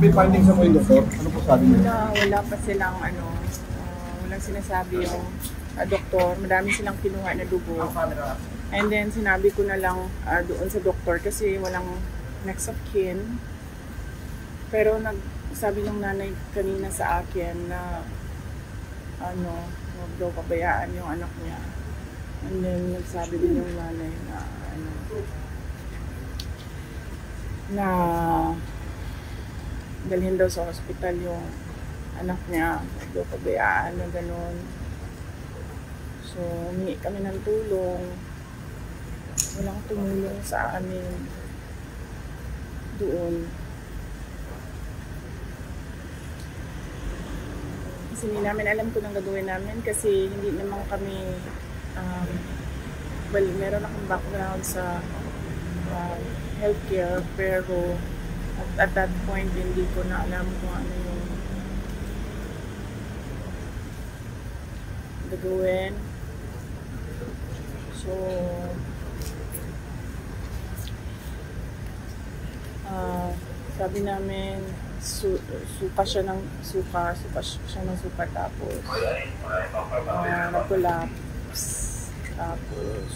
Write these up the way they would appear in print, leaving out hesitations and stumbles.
May findings sa yung doktor? Ano po sabi niyo? Wala pa silang walang sinasabi yung doktor. Madami silang kinuha na dugo. And then sinabi ko na lang doon sa doktor kasi walang next of kin. Pero nagsabi ng nanay kanina sa akin na huwag daw pabayaan yung anak niya. And then nagsabi din yung nanay na dalhin daw sa hospital yung anak niya, daw pabayaan na gano'n. So, humingi kami ng tulong. Walang tumulong sa amin doon. Kasi hindi namin alam kung anong gagawin namin kasi hindi naman kami, meron akong background sa healthcare pero at that point, hindi ko na alam kung ano yung gagawin. So, sabi namin, suka siya ng suka tapos nag-collapse. Tapos,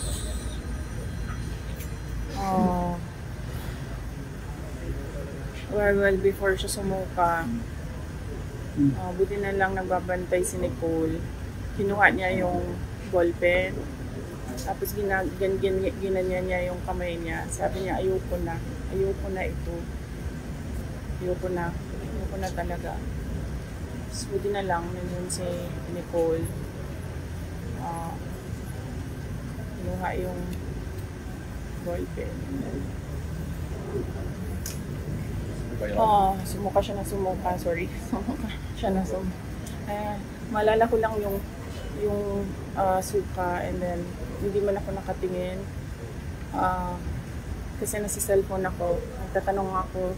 well, before siya sumuka, buti na lang nagbabantay si Nicole. Kinuha niya yung ballpen, tapos ginanya niya yung kamay niya. Sabi niya, ayoko na ito. Ayoko na talaga. Tapos buti na lang, nandun si Nicole. Kinuha yung ballpen. Sumuka siya na sumuka. Sorry. Sumuka siya na sumuka. Maalala ko lang yung suka and then hindi man ako nakatingin. Kasi nasa cellphone ako. Nagtatanong ako.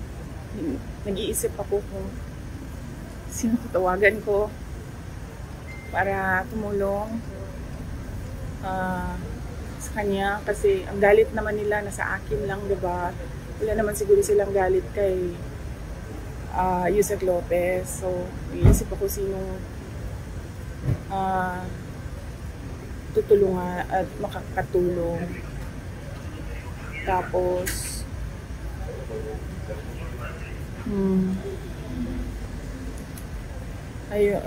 Nag-iisip ako kung sino tatawagan ko para tumulong sa kanya. Kasi ang galit naman nila nasa akin lang, diba? Wala naman siguro silang galit kay Yusek Lopez. So, iisip ako sinong tutulungan at makakatulong. Tapos,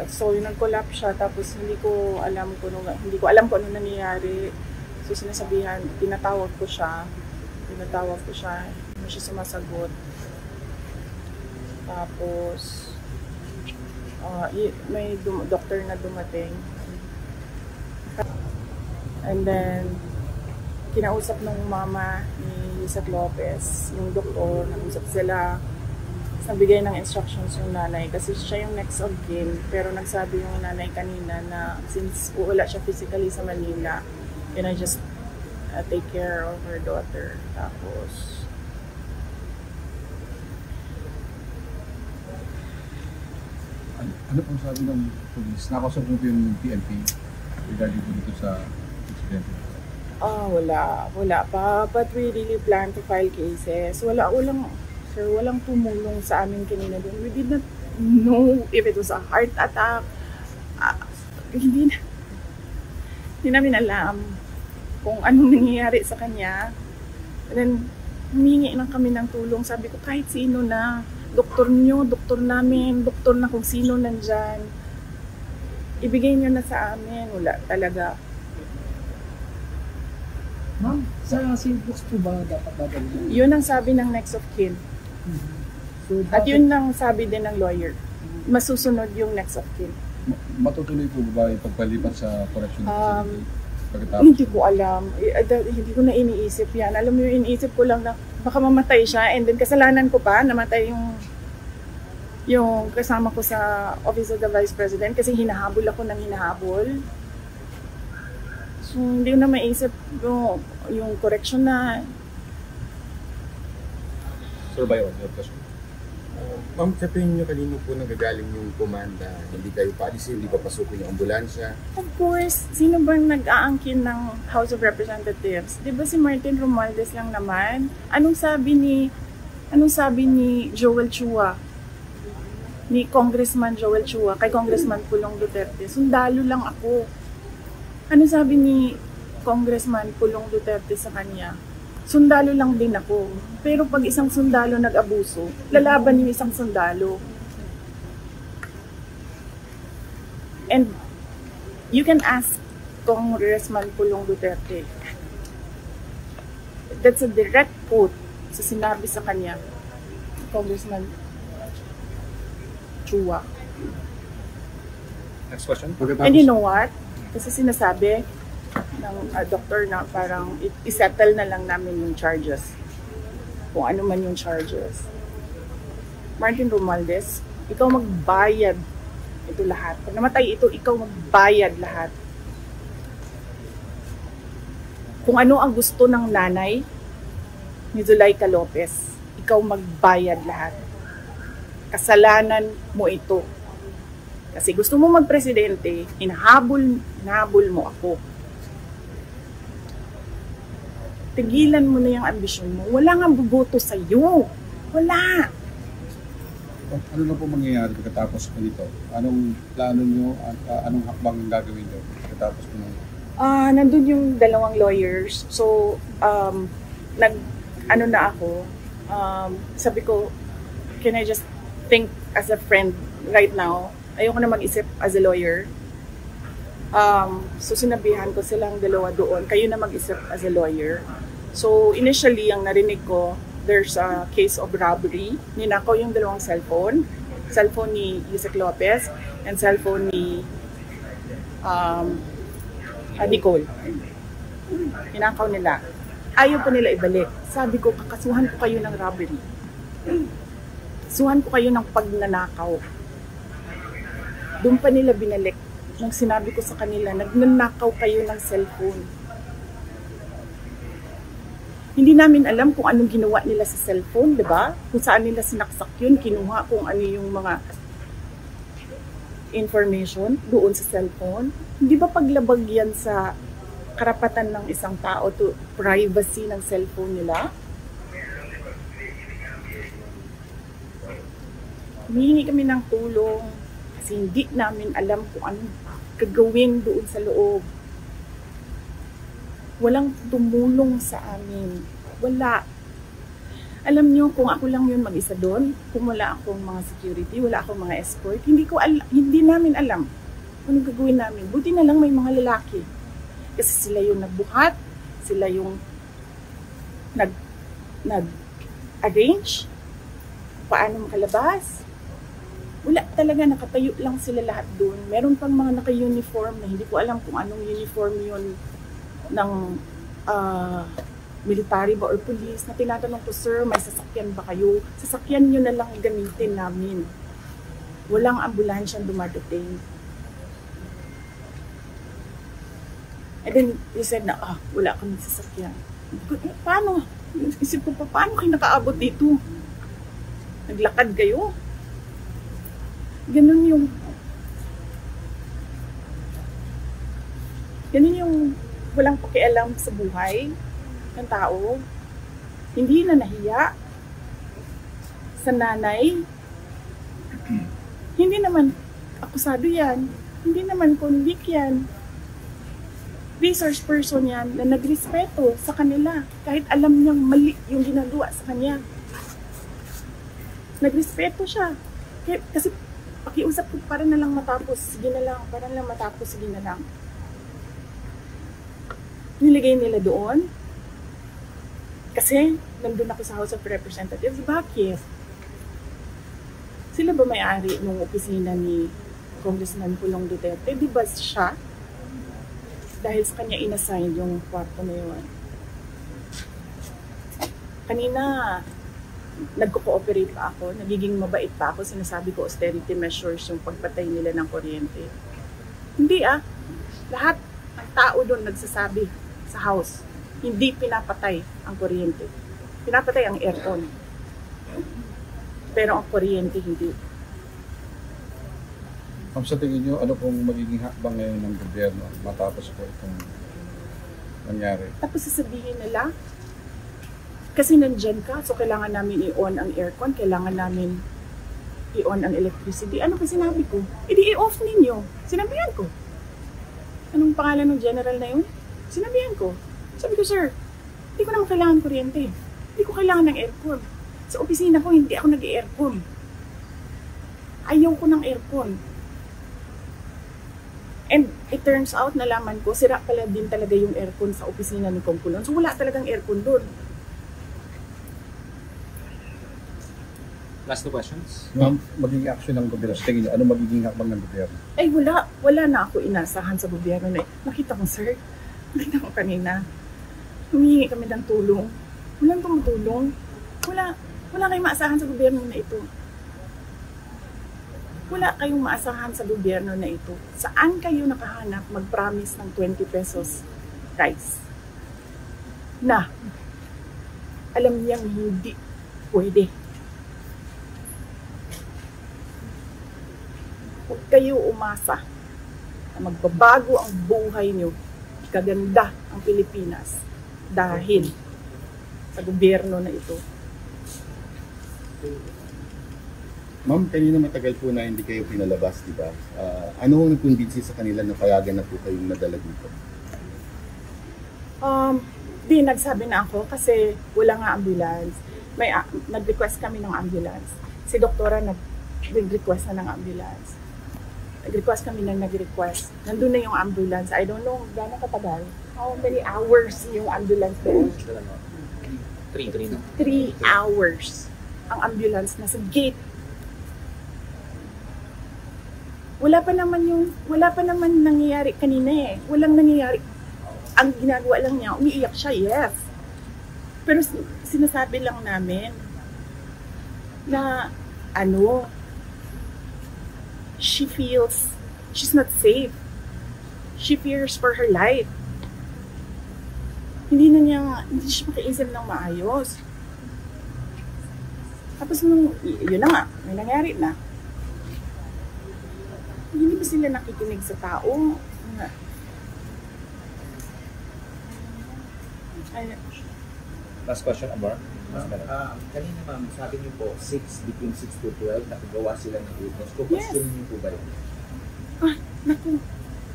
so nag-collapse siya. Tapos hindi ko alam kung ano nangyayari. So sinasabihan, tinatawag ko siya. Hindi siya sumasagot. Tapos, may doctor na dumating. And then, kinausap ng mama ni Yusek Lopez, yung doktor, nag-usap sila. Nagbigay ng instructions yung nanay kasi siya yung next of kin. Pero nagsabi yung nanay kanina na since wala siya physically sa Manila, can I just take care of her daughter. Tapos, ano pong sabi ng police? Nakausap mo yung PNP regarding dito sa incident? Wala pa. But we really plan to file cases. Walang tumulong sa amin kanina doon. We did not know if it was a heart attack. Hindi namin alam kung anong nangyayari sa kanya. And then, humingi lang kami ng tulong. Sabi ko, kahit sino na, doktor nyo, doktor namin, doktor na kung sino nandyan, ibigay nyo na sa amin. Wala talaga. Ma'am, sa Silbox po ba dapat dadalhin? Yun ang sabi ng next of kin. So, at yun ang sabi din ng lawyer. Masusunod yung next of kin. Matutuloy po ba yung pagpalipat sa correction? Hindi ko alam. Hindi ko na iniisip yan. Alam mo yung iniisip ko lang na baka mamatay siya and then kasalanan ko pa, namatay yung kasama ko sa Office of the Vice President kasi hinahabol ako ng hinahabol. So, hindi ko na maisip yung correction na. Sir, by on your question. Ma'am, sa tingin nyo kanino po nagagaling yung komanda? Hindi kayo paalisin, hindi papasukin yung ambulansya? Of course, sino bang nag-aangkin ng House of Representatives? Di ba si Martin Romualdez lang naman? Anong sabi ni Joel Chua? ni Congressman Joel Chua kay Congressman Pulong Duterte, sundalo lang ako. Ano sabi ni Congressman Pulong Duterte sa kanya? Sundalo lang din ako. Pero pag isang sundalo nag-abuso, lalaban yung isang sundalo. And you can ask Congressman Pulong Duterte. That's a direct quote sa sinabi sa kanya, Congressman Chua. Next question. And you know what? Kasi sinasabi ng doktor na parang isettle na lang namin yung charges. Kung ano man yung charges. Martin Romualdez, ikaw magbayad ito lahat. Pag namatay ito, ikaw magbayad lahat. Kung ano ang gusto ng nanay ni Zuleika Lopez, ikaw magbayad lahat. Kasalanan mo ito. Kasi gusto mo magpresidente, hinahabol mo ako. Tigilan mo na yung ambisyon mo. Wala nga buboto sa'yo. Wala. Ano na po mangyayari pagkatapos po nito? Anong plano nyo? Anong hakbang yung gagawin nyo pagkatapos po nito? Nandun yung dalawang lawyers. So, ano na ako, sabi ko, can I just think as a friend right now? Ayoko na mag-isip as a lawyer. So, sinabihan ko silang dalawa doon, kayo na mag-isip as a lawyer. So, initially, ang narinig ko, there's a case of robbery. Ninakaw yung dalawang cellphone. Cellphone ni Yusek Lopez and cellphone ni Nicole. Ninakaw nila. Ayaw pa nila ibalik. Sabi ko, kakasuhan ko kayo ng robbery. Kasuhan ko kayo ng pagnanakaw. Doon pa nila binalik. Nung sinabi ko sa kanila, nagnanakaw kayo ng cellphone. Hindi namin alam kung anong ginawa nila sa cellphone, di ba? Kung saan nila sinaksak yun, kinuha kung ano yung mga information doon sa cellphone. Hindi ba paglabag yan sa karapatan ng isang tao to privacy ng cellphone nila? Humihingi kami ng tulong kasi hindi namin alam kung anong gagawin doon sa loob. Walang tumulong sa amin. Wala. Alam nyo, kung ako lang yun mag-isa doon, kung wala akong mga security, wala akong mga escort, hindi namin alam kung anong gagawin namin. Buti na lang may mga lalaki. Kasi sila yung nagbuhat, sila yung nag-arrange, paano makalabas. Wala talaga, nakatayo lang sila lahat doon. Meron pang mga naka-uniform na hindi ko alam kung anong uniform yun ng military ba or police na tinatanong ko, sir, may sasakyan ba kayo? Sasakyan nyo na lang gamitin namin. Walang ambulansyang dumadating. And then, he said na, wala kami sasakyan. Paano? Isip ko pa, paano kayo nakaabot dito? Naglakad kayo? Ganun yung walang pakialam sa buhay ng tao. Hindi na nahiya sa nanay. Hindi naman akusado yan. Hindi naman convict yan. Resource person yan na nagrespeto sa kanila. Kahit alam niyang mali yung ginagawa sa kanya. Nagrespeto siya. Kasi pakiusap ko, para na lang matapos, sige na lang, para na lang matapos, sige na lang. Niligay nila doon. Kasi, nandun ako sa House of Representatives. Bakit? Sila ba may-ari ng opisina ni Congressman Pulong Duterte? Di ba siya? Dahil sa kanya inassign yung kwarto na yun. Kanina, nagko-cooperate pa ako, nagiging mabait pa ako, sinasabi ko austerity measures yung pagpatay nila ng kuryente. Hindi lahat ng tao doon nagsasabi sa house, hindi pinapatay ang kuryente. Pinapatay ang aircon. Pero ang kuryente hindi. Sa tingin nyo, ano pong magiging hakbang ngayon ng gobyerno matapos po itong nangyari? Tapos sasabihin nila, kasi nandyan ka, so kailangan namin i-on ang aircon, kailangan namin i-on ang electricity. Ano pa sinabi ko? Hindi i-off ninyo. Sinabihan ko. Anong pangalan ng general na yun? Sinabihan ko. Sabi ko, sir, hindi ko naman kailangan kuryente. Hindi ko kailangan ng aircon. Sa opisina ko, hindi ako nag-aircon. Ayaw ko ng aircon. And it turns out, nalaman ko, sira pala din talaga yung aircon sa opisina ni Kongkulon. So wala talagang aircon doon. Last two questions. Ma'am, magiging action ng gobyerno. Sa tingin niyo, ano magiging hakbang ng gobyerno? Ay wala. Wala na ako inasahan sa gobyerno na nakita ko, sir. Nakita ko kanina. Humingi kami ng tulong. Walang tumutulong. Wala kayong maasahan sa gobyerno na ito. Wala kayong maasahan sa gobyerno na ito. Saan kayo nakahanap mag-promise ng 20 pesos rice? Na, alam niyang hindi pwede. Huwag kayo umasa na magbabago ang buhay niyo. Kaganda ang Pilipinas dahil sa gobyerno na ito. Ma'am, kanina matagal po na hindi kayo pinalabas, di ba? Ano ang nagkumbinsi sa kanila na payagan na po kayong nadala dito? Nagsabi na ako kasi wala nga ambulance. Nag-request kami ng ambulance. Si doktora nag-request na ng ambulance. Nag-request kami ng nag-request. Nandun na yung ambulance. I don't know gano'ng katagal. How many hours yung ambulance doon? 3 hours. Ang ambulance nasa gate. Wala pa naman nangyayari kanina eh. Walang nangyayari. Ang ginagawa lang niya, umiiyak siya, yes. Pero sinasabi lang namin na she feels she's not safe. She fears for her life. Hindi siya makaisip ng maayos. Tapos yun na nga, may nangyari na. Hindi ba sila nakikinig sa tao? Last question, Amor. Kanina ma'am, sabi niyo po, between 6 to 12, nakagawa sila ng witness. Kung Yes. question niyo po ba yun? Naku,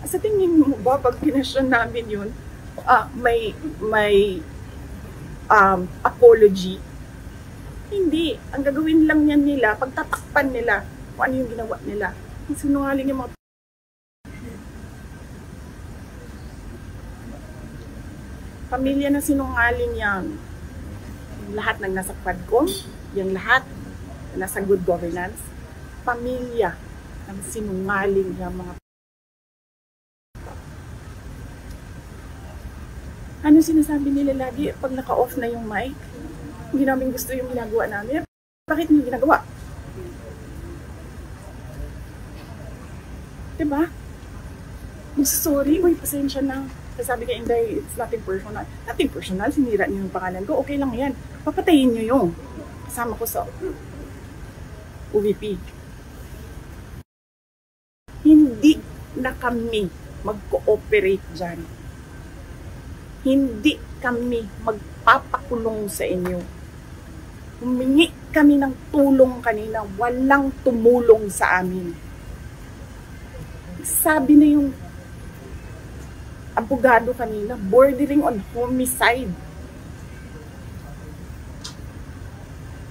sa tingin mo ba, pag kinasyon namin yun, may apology? Hindi. Ang gagawin lang yan nila, pagtatakpan nila kung ano yung ginawa nila. Sinungaling yung mga pamilya na sinungaling yan. Lahat ng nasa Quadcom, yung lahat na nasa good governance, pamilya ng sinungaling yung mga. Ano sinasabi nila lagi pag naka-off na yung mic? Hindi namin gusto yung ginagawa namin. Bakit niyo ginagawa? Diba? Sorry, uy, pasensya na. Sabi ka, Inday, it's nothing personal. Nothing personal, sinira niyo yung pangalan ko. Okay lang yan. Papatayin niyo yung kasama ko sa UVP. Hindi na kami mag-cooperate dyan. Hindi kami magpapakulong sa inyo. Humingi kami ng tulong kanina. Walang tumulong sa amin. Sabi na yung abogado kanina, bordering on homicide.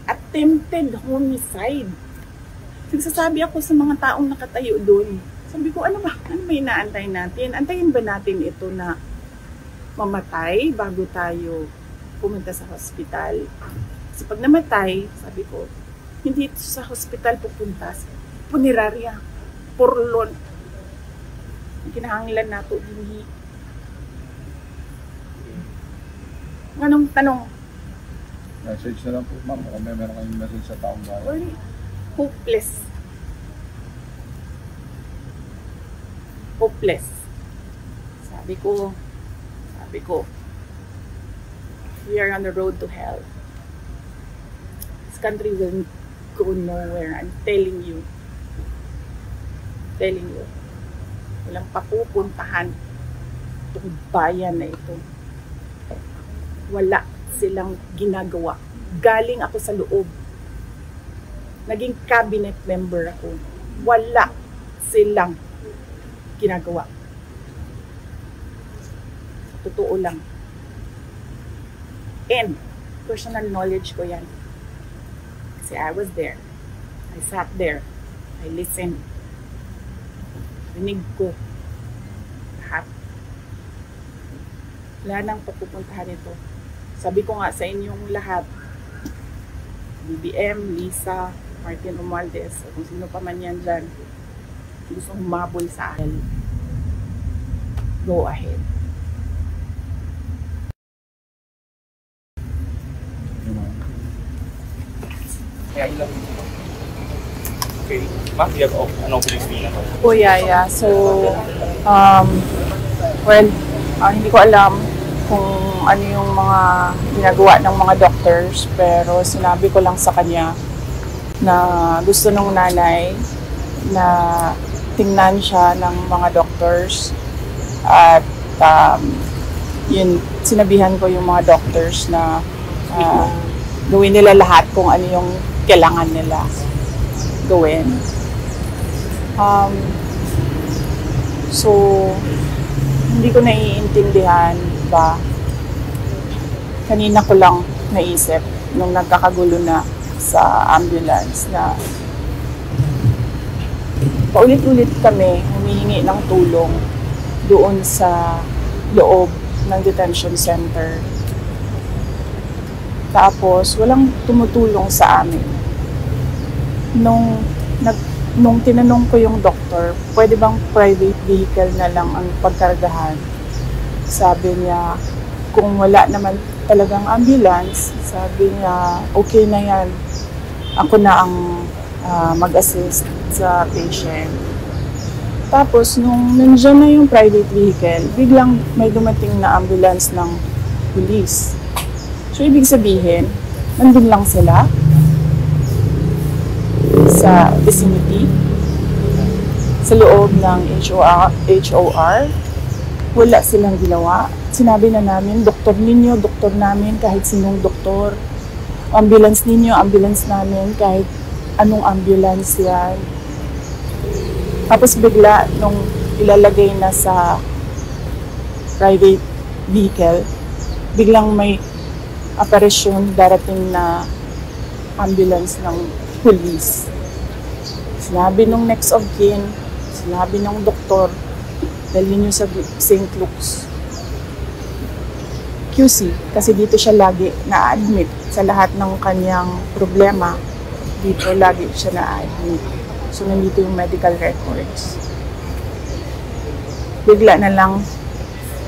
Attempted homicide. Nagsasabi ako sa mga taong nakatayo doon. Sabi ko, ano ba inaantay natin? Antayin ba natin ito na mamatay bago tayo pumunta sa hospital? Kasi pag namatay, sabi ko, hindi ito sa hospital pupunta. Punerarya, purlon. Kinahanglan nato dinhi. Anong tanong? Message na lang po, ma'am. Kung meron kayong message sa taong bayan. Or hopeless. Hopeless. Sabi ko, we are on the road to hell. This country will go nowhere. I'm telling you. Walang papupuntahan itong bayan na ito. Wala silang ginagawa. Galing ako sa loob. naging cabinet member ako. Wala silang ginagawa. Totoo lang. And personal knowledge ko yan. Kasi I was there. I sat there. I listened. Rinig ko. Lahat. Wala nang papupuntahan ito. Sabi ko nga sa inyong lahat, BBM, Lisa, Martin Romualdez, o kung sino pa man yan dyan, gusto humabol sa akin. Go ahead. Kaya ilang... Okay. Ma'am, you have an opening statement. Oh, yeah. So, hindi ko alam kung ano yung mga ginagawa ng mga doctors, pero sinabi ko lang sa kanya na gusto nung nanay na tingnan siya ng mga doctors at yun, sinabihan ko yung mga doctors na gawin nila lahat kung ano yung kailangan nila gawin. So, hindi ko naiintindihan ba, kanina ko lang naisip nung nagkakagulo na sa ambulance na paulit-ulit kami humihingi ng tulong doon sa loob ng detention center. Tapos, walang tumutulong sa amin. Nung tinanong ko yung doktor, pwede bang private vehicle na lang ang pagkargahan? Sabi niya, kung wala naman talagang ambulance, sabi niya, okay na yan. Ako na ang mag-assist sa patient. Tapos, nung nandiyan na yung private vehicle, biglang may dumating na ambulance ng police. So, ibig sabihin, nandun lang sila sa vicinity, sa loob ng HOR. Wala silang ginawa. Sinabi na namin, doktor ninyo, doktor namin, kahit sinong doktor. Ambulance ninyo, ambulance namin, kahit anong ambulance yan. Tapos bigla, nung ilalagay na sa private vehicle, biglang may operasyon, darating na ambulance ng police. Sinabi nung next of kin, sinabi ng doktor, dalhin nyo sa St. Luke's QC, kasi dito siya lagi na-admit sa lahat ng kanyang problema. Dito lagi siya na-admit. So, nandito yung medical records. Bigla na lang,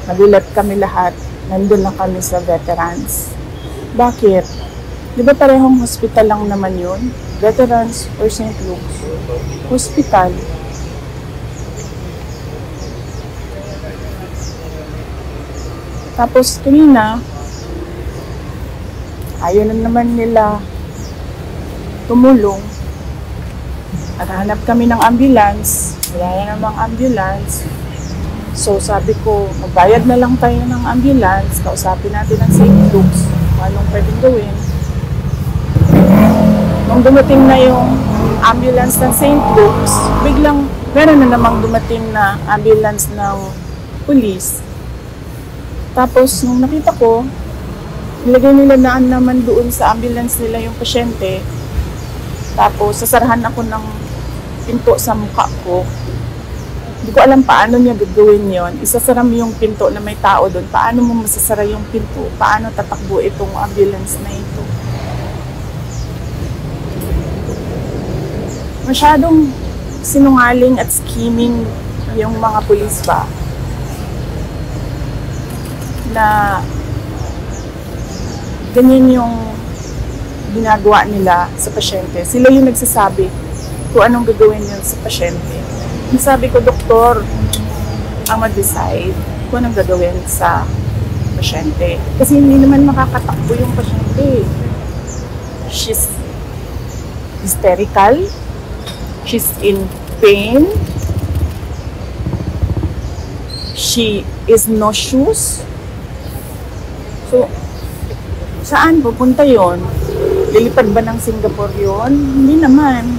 nagulat kami lahat, nandun lang kami sa veterans. Bakit? Di ba parehong hospital lang naman yun? Veterans or St. Luke's? Hospital. Tapos kanina, ayaw na naman nila tumulong. At hanap kami ng ambulance. Wala na namang ambulance. So sabi ko, magbayad na lang tayo ng ambulance. Kausapin natin ang St. Luke's. Anong pwedeng gawin? Nung dumating na yung ambulance ng St. Luke's, biglang meron na namang dumating na ambulance ng police. Tapos, nung nakita ko, nilagay nila naan naman doon sa ambulance nila yung pasyente. Tapos, sasarahan ako ng pinto sa mukha ko. Hindi ko alam paano niya gagawin yon. Isasara mo yung pinto na may tao doon. Paano mo masasara yung pinto? Paano tatakbo itong ambulance na ito? Masyadong sinungaling at scheming yung mga pulis ba? Na ganyan yung ginagawa nila sa pasyente. Sila yung nagsasabi kung anong gagawin yun sa pasyente. Sabi ko, doktor, ang mag-decide kung anong gagawin sa pasyente. Kasi hindi naman makakatakbo yung pasyente. She's hysterical. She's in pain. She is nauseous. So, saan pupunta yon? Lilipad ba ng Singapore yun? Hindi naman.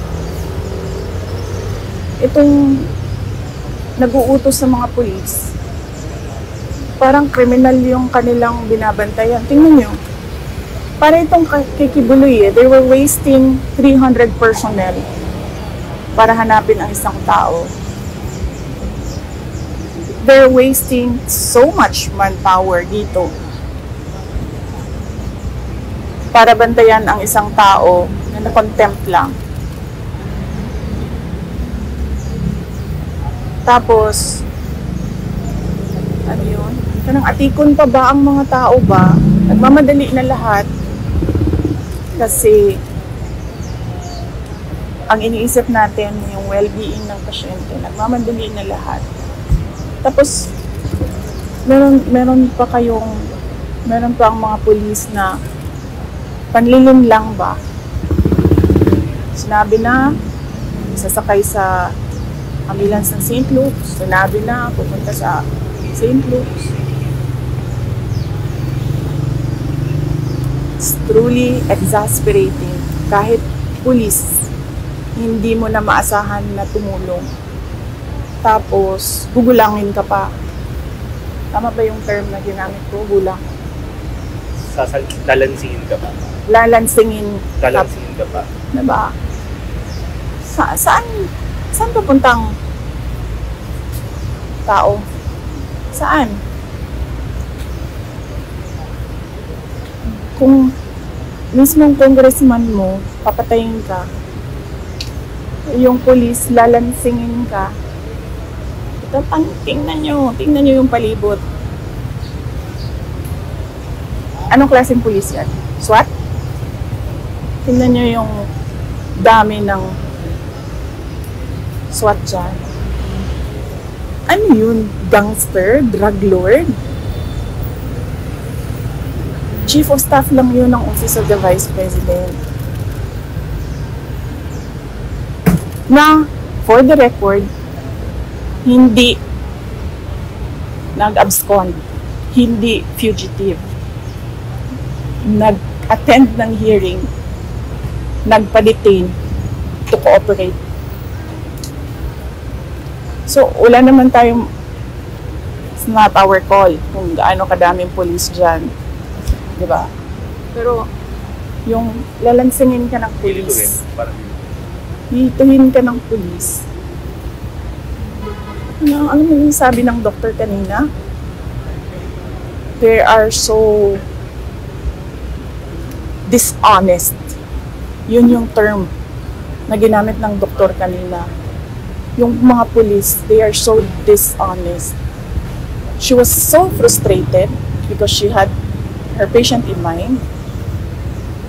Itong nag-uutos sa mga pulis, parang kriminal yung kanilang binabantayan. Tingnan nyo. Para itong kikibuloy they were wasting 300 personnel para hanapin ang isang tao. They're wasting so much manpower dito para bantayan ang isang tao na na-contempt lang. Tapos, ano yun? Kanang atikon pa ba ang mga tao ba? Nagmamadali na lahat kasi ang iniisip natin yung well-being ng pasyente. Nagmamadali na lahat. Tapos, meron pa ang mga pulis na panlilin lang ba? Sinabi na, sasakay sa ambulance ng St. Luke's. Sinabi na, pupunta sa St. Luke's. It's truly exasperating. Kahit pulis, hindi mo na maasahan na tumulong. Tapos, gugulangin ka pa. Tama ba yung term na ginamit ko? Gulang. Lalansingin ka pa. Lalansingin Lalansingin ka pa. Diba? Saan papuntang tao? Saan? Kung mismong congressman mo, papatayin ka, yung police, lalansingin ka, tingnan nyo yung palibot. Anong klaseng police yan? SWAT? Tingnan nyo yung dami ng SWAT dyan. Ano yun? Gangster? Drug lord? Chief of Staff lang yun ng Office of the Vice President. Na, for the record, hindi nag-abscond, hindi fugitive. Nag-attend ng hearing, nagpa-detain to cooperate. So, wala naman tayong, it's not our call kung gaano kadaming police dyan. Diba? Pero, yung lalansingin ka ng police, hituhin ka ng police. Ano yung sabi ng doktor kanina? They are so dishonest. Yun yung term na ginamit ng doktor kanina. Yung mga police, they are so dishonest. She was so frustrated because she had her patient in mind.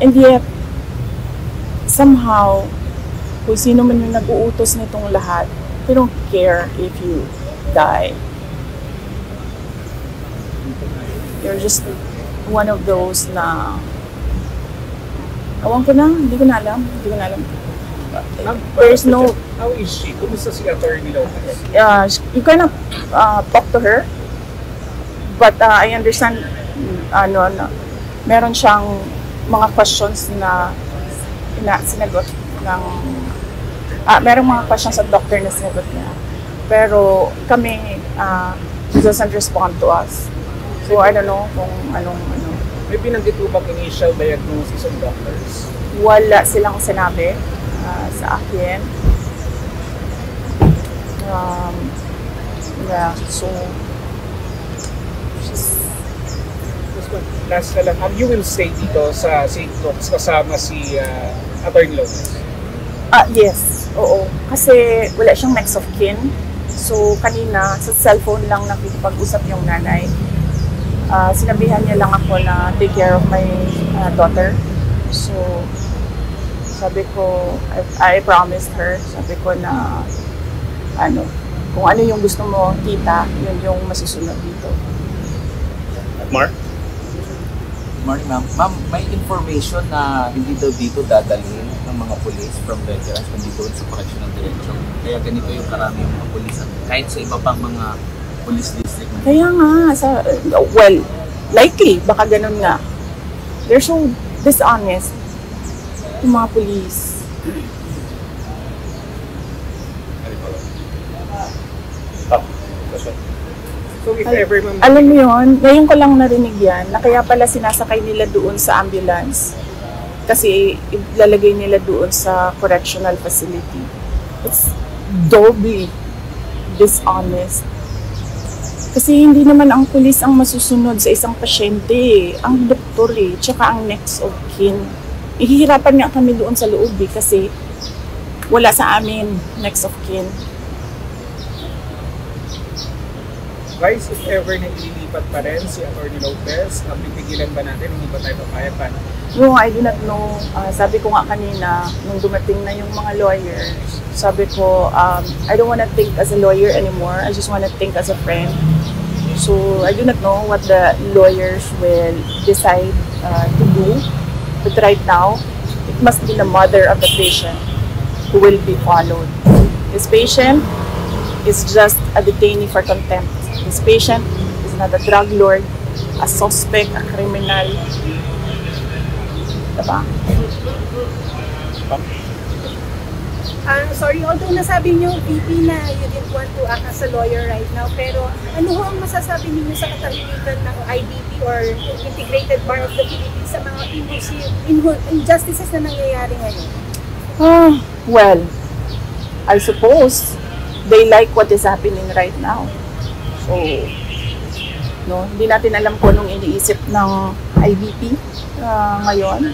And yet, somehow, kung sino man yung nag-uutos nitong lahat, they don't care if you die. You're just one of those na awan ko na, hindi ko na alam. There's no... How is she? Kumusta si Attorney Lopez? You cannot talk to her. But I understand, meron siyang mga questions na sinagot ng... merong mga questions sa doctor na sinagot niya. Pero kami, she doesn't respond to us. So I don't know kung anong... May binanggit po bang initial diagnosis of doctors? Wala silang sinabi sa akin. Yeah, so... Last na lang, you will stay dito sa St. Luke's kasama si Attorney Lopez? Yes, oo. Kasi wala siyang next of kin. So kanina, sa cellphone lang nakikipag-usap yung nanay. Sinabihan niya lang ako na take care of my daughter. So, sabi ko, I promised her, sabi ko na, kung ano yung gusto mo, tita, yun yung masusunod dito. Mark? Morning, ma'am. Ma'am, may information na hindi daw dito dadalhin ng mga police from veterans kundi doon sa correctional direction. Kaya ganito yung karami yung mga police kahit sa iba pang mga police district. Kaya nga, likely, baka ganun nga. They're so dishonest. Yung mga police. So if ever, ma'am, Alam mo yun, ngayon ko lang narinig yan, na kaya pala sinasakay nila doon sa ambulance. Kasi ilalagay nila doon sa correctional facility. It's doubly dishonest. Kasi hindi naman ang pulis ang masusunod sa isang pasyente eh. Ang doktor eh, tsaka ang next of kin. Ihihirapan nga kami doon sa loob eh, kasi wala sa amin next of kin. guys, if ever na ililipat pa rin si Atty. Lopez, pipigilan ba natin? Hindi ba tayo papayag pa? No, I do not know. Sabi ko nga kanina, nung dumating na yung mga lawyers, sabi ko, I don't wanna think as a lawyer anymore. I just wanna think as a friend. So, I do not know what the lawyers will decide to do. But right now, it must be the mother of the patient who will be followed. This patient is just a detainee for contempt. This patient is not a drug lord, a suspect, a criminal. Diba? Sorry, although nasabi niyo, VP, na you didn't want to act as a lawyer right now, pero ano ho ang masasabi niyo sa katahimikan ng IBP or Integrated Bar of the Philippines sa mga injustices na nangyayari ngayon? Well, I suppose they like what is happening right now. So, no, hindi natin alam kung anong iniisip ng IBP ngayon.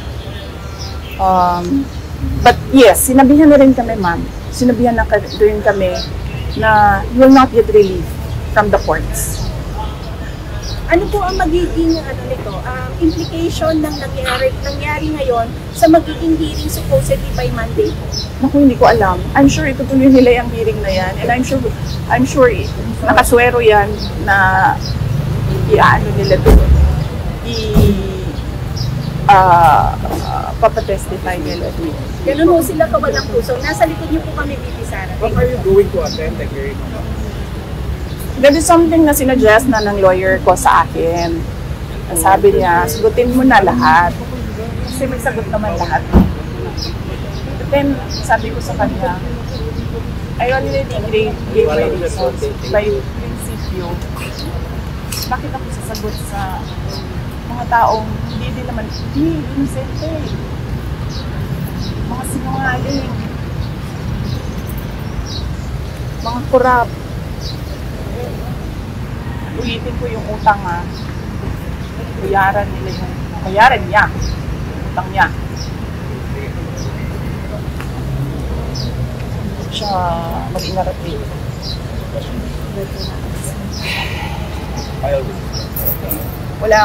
But yes, sinabihan na rin kami, ma'am. Sinabihan na rin kami na you will not get relief from the courts. Ano po ang magiging implication ng nangyari ngayon sa magiging hearing supposedly by Monday po? Naku, hindi ko alam. I'm sure itutuloy nila yung hearing na yan. And I'm sure nakaswero yan na iaano nila doon. Papatestify nila doon. Ganun ho sila kawalang puso. Nasa likod niyo po kami, VP Sara. What are you going to attend the hearing? That is something na sinuggest na ng lawyer ko sa akin. Sabi niya, sagutin mo na lahat. Kasi may sagot naman lahat. But then, sabi ko sa kanya, I already gave my reasons by prinsipyo. Bakit ako sasagot sa mga taong hindi inosente. Mga sinungaling. Mga korap. Ulitin ko yung utang bayaran niya utang niya. Siya mag-inarating. Wala,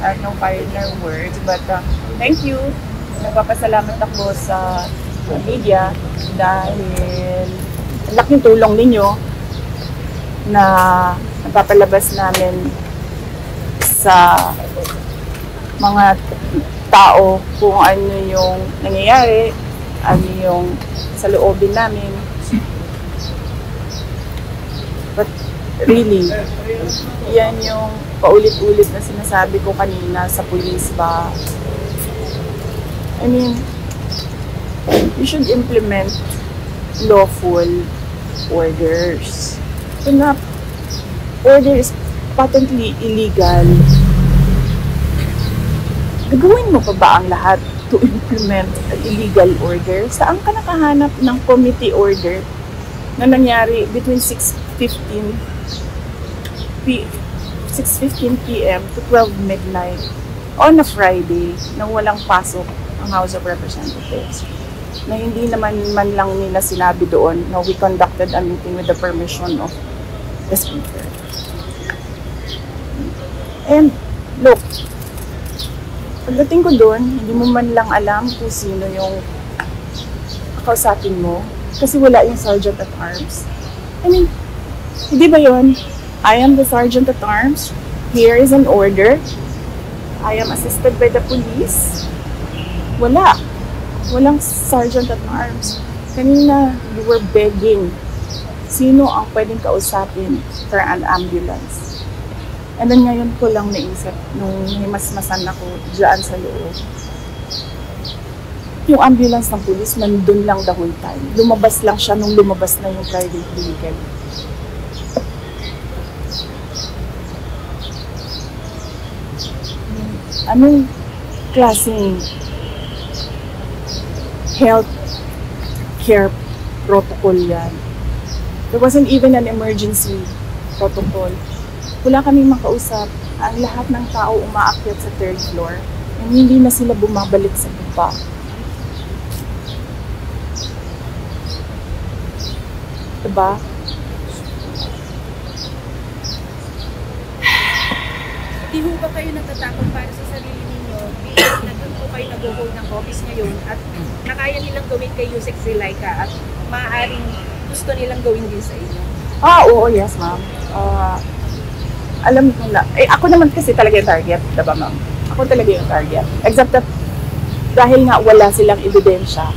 I have no final words, but thank you. Nagpapasalamat ako sa media dahil ang laking tulong ninyo na napapalabas namin sa mga tao kung ano yung nangyayari, ano yung sa loobin namin. But really, yan yung paulit-ulit na sinasabi ko kanina sa police ba. I mean, you should implement lawful orders. So na order is patently illegal. Gagawin mo pa ba ang lahat to implement an illegal order? Saan ka nakahanap ng committee order na nangyari between 6:15 p.m. to 12 midnight on a Friday na walang pasok ang House of Representatives? Na hindi naman man lang nila sinabi doon na we conducted a meeting with the permission of the Speaker. And look, pagdating ko doon, hindi mo man lang alam kung sino yung kausapin mo kasi wala yung Sergeant at Arms. I mean, hindi ba yun? I am the Sergeant at Arms. Here is an order. I am assisted by the police. Wala. Walang Sergeant at Arms. Kanina, you were begging sino ang pwedeng kausapin for an ambulance. And then ngayon ko lang naisip nung himasmasan ako dyan sa loob. Yung ambulance ng police, nandun lang the whole time. Lumabas lang siya nung lumabas na yung private vehicle. Anong klaseng health care protocol yan? There wasn't even an emergency protocol. Wala kaming makausap. Ang lahat ng tao umaakyat sa third floor and hindi na sila bumabalik sa baba. Diba? Di ho ba kayo natatakot para sa sarili ninyo bilang nandun po kayo nag-hold ng office ngayon at nakaya nilang gawin kay Yusek Zulaika at maaaring gusto nilang gawin din sa inyo? Oo, yes ma'am. Alam ko na, ako naman kasi talaga yung target, diba ma'am? Ako talaga yung target. Except that, dahil nga wala silang ebidensya,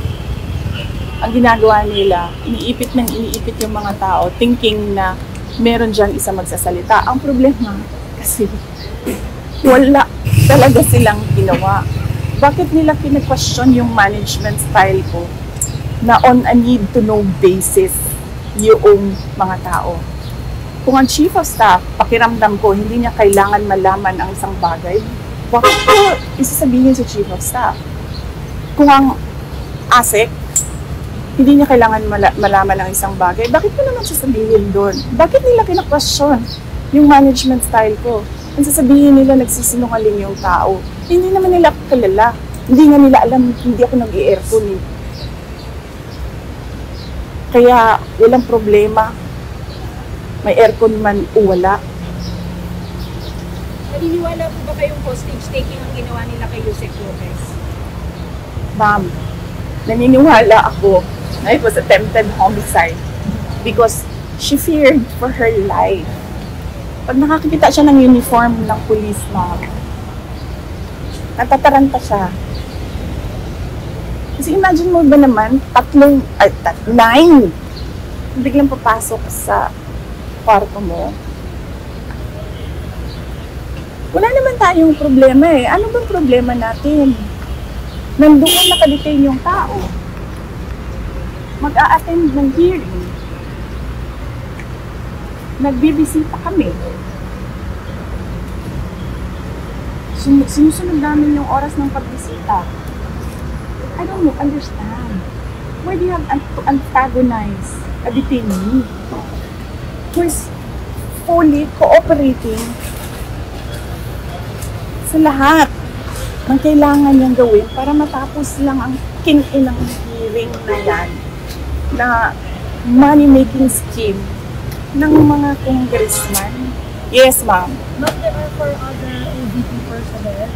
ang ginagawa nila, iniipit yung mga tao, thinking na meron dyan isa magsasalita. Ang problema, kasi wala talaga silang ginawa. Bakit nila kine-question yung management style ko na on a need-to-know basis yung mga tao? Kung ang chief of staff, pakiramdam ko, hindi niya kailangan malaman ang isang bagay, bakit ko isasabihin sa chief of staff? Kung ang ASEC, hindi niya kailangan malaman ang isang bagay, bakit ko naman sasabihin doon? Bakit nila kina-question yung management style ko? Ang sasabihin nila, nagsisinungaling yung tao. Hindi naman nila kilala. Hindi nga nila alam, hindi ako nag-i-aircon eh. Kaya, walang problema. May aircon man o wala. Naniniwala po ba kayong hostage taking ang ginawa nila kay Yusek Lopez? Ma'am, naniniwala ako na it was attempted homicide because she feared for her life. Pag nakakita siya ng uniform ng police, ma'am, natataranta siya. Kasi imagine mo ba naman, 9 biglang papasok sa kwarto mo. Wala naman tayong problema eh. Ano bang problema natin? Nandoon nakadetain yung tao. Mag-a-attend ng hearing. Nagbibisita kami. Sinusunod namin yung oras ng pagbisita. I don't understand. Why do you have to antagonize a detainee who is fully cooperating sa lahat ng kailangan niyang gawin para matapos lang ang kin-inang hearing na yan na money-making scheme ng mga congressman. Yes, ma'am. But there are 4 other ABP personnel